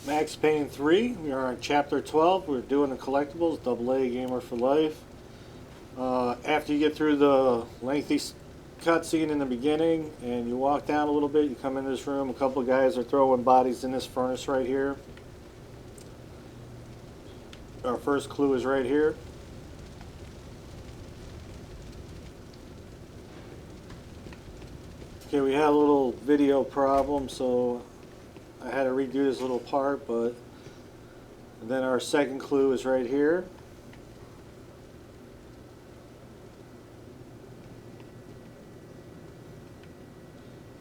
Max Payne 3. We are on Chapter 12. We're doing the collectibles, AA Gamer for Life. After you get through the lengthy cutscene in the beginning and you walk down a little bit, you come in this room. A couple of guys are throwing bodies in this furnace right here. Our first clue is right here. Okay, we had a little video problem, so I had to redo this little part, but and then our second clue is right here.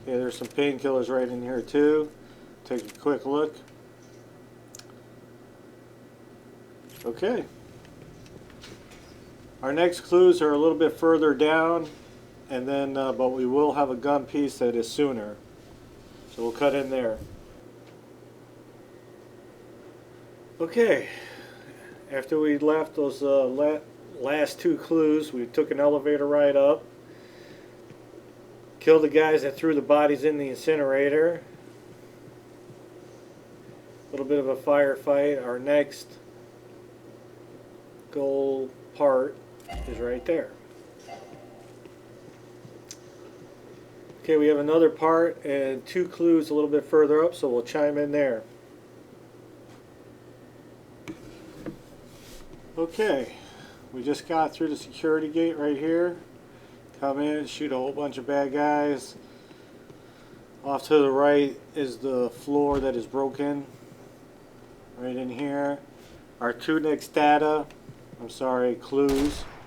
Okay, there's some painkillers right in here too. Take a quick look. Okay. Our next clues are a little bit further down, and then but we will have a gun piece that is sooner. So we'll cut in there. Okay. After we left those last two clues, we took an elevator ride up. Killed the guys that threw the bodies in the incinerator. A little bit of a firefight. Our next goal part is right there. Okay, we have another part and two clues a little bit further up, so we'll chime in there. Okay, we just got through the security gate right here. Come in, shoot a whole bunch of bad guys. Off to the right is the floor that is broken. Right in here. Our two next clues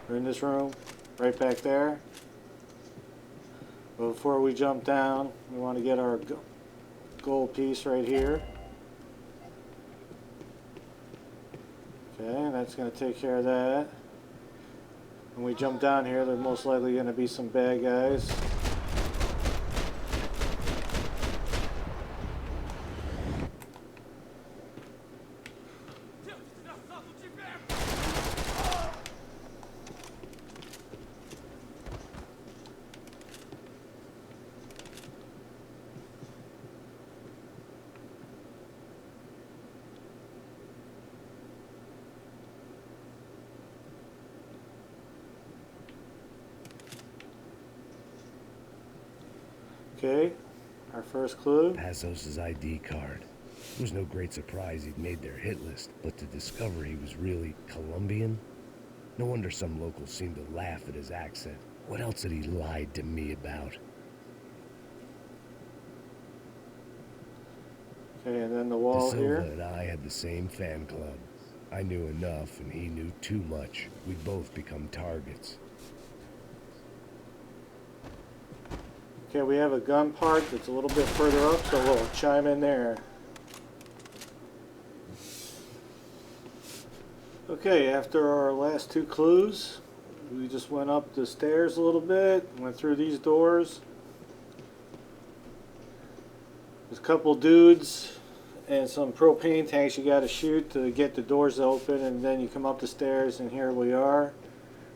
are in this room. Right back there. But before we jump down, we want to get our gold piece right here. Okay, that's going to take care of that. When we jump down here, there's most likely going to be some bad guys. Okay, our first clue. Passos' ID card. It was no great surprise he'd made their hit list, but to discover he was really Colombian? No wonder some locals seemed to laugh at his accent. What else had he lied to me about? Okay, and then the wall here. De Silva and I had the same fan club. I knew enough and he knew too much. We'd both become targets. Okay, we have a gun part that's a little bit further up, so we'll chime in there. Okay, after our last two clues, we just went up the stairs a little bit, went through these doors. There's a couple dudes and some propane tanks you got to shoot to get the doors open, and then you come up the stairs, and here we are.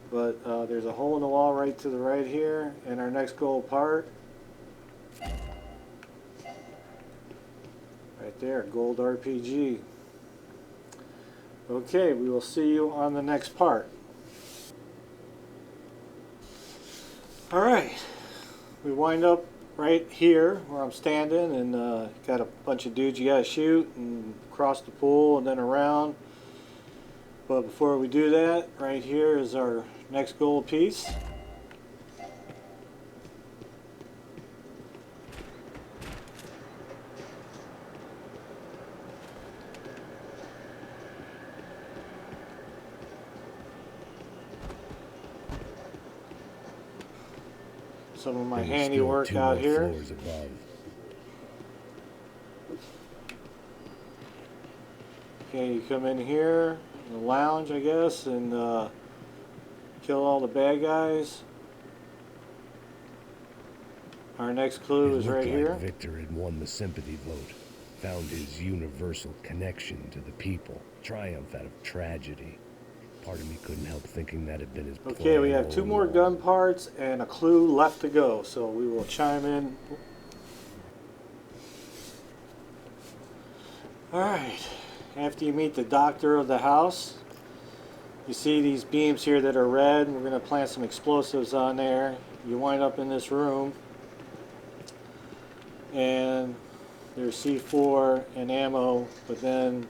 But there's a hole in the wall right to the right here, and our next gold part. Right there, gold RPG. Okay, we will see you on the next part. Alright, we wind up right here where I'm standing, and got a bunch of dudes you gotta shoot and cross the pool and then around. But before we do that, right here is our next gold piece. Some of my handiwork out here. Okay, you come in here, the lounge, I guess, and kill all the bad guys. Our next clue is right here. Victor had won the sympathy vote, found his universal connection to the people, triumph out of tragedy. Part of me couldn't help thinking that had been his plan. Okay, we have two more gun parts and a clue left to go, so we will chime in. Alright, after you meet the doctor of the house, you see these beams here that are red. We're going to plant some explosives on there. You wind up in this room, and there's C4 and ammo, but then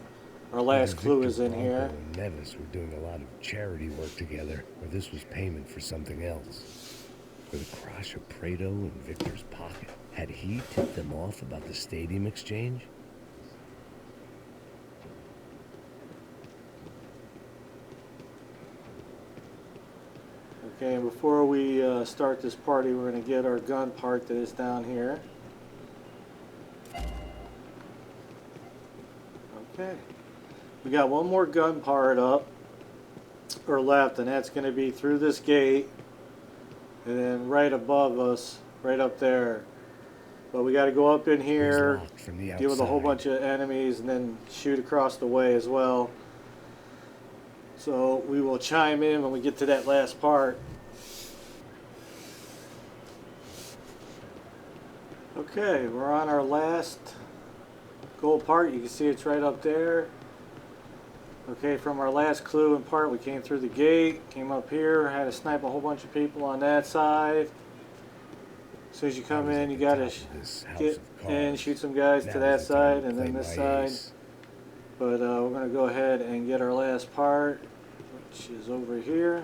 our last clue is in here. And Nevis were doing a lot of charity work together, or this was payment for something else. For the crush of Prado in Victor's pocket. Had he tipped them off about the stadium exchange? Okay, and before we start this party, we're going to get our gun part that is down here. Okay. We got one more gun part up, or left, and that's going to be through this gate, and then right above us, right up there. But we got to go up in here, deal with a whole bunch of enemies, and then shoot across the way as well. So we will chime in when we get to that last part. Okay, we're on our last gold part. You can see it's right up there. Okay, from our last clue and part, we came through the gate, came up here, had to snipe a whole bunch of people on that side. As soon as you come in, you gotta get in, shoot some guys to that side and then this side. But we're gonna go ahead and get our last part, which is over here.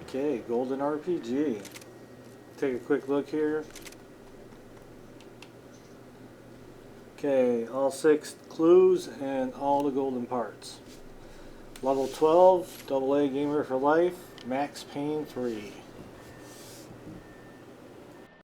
Okay, golden RPG. Take a quick look here. Okay, all 6 clues and all the golden parts. Level 12, AA Gamer for Life, Max Payne 3.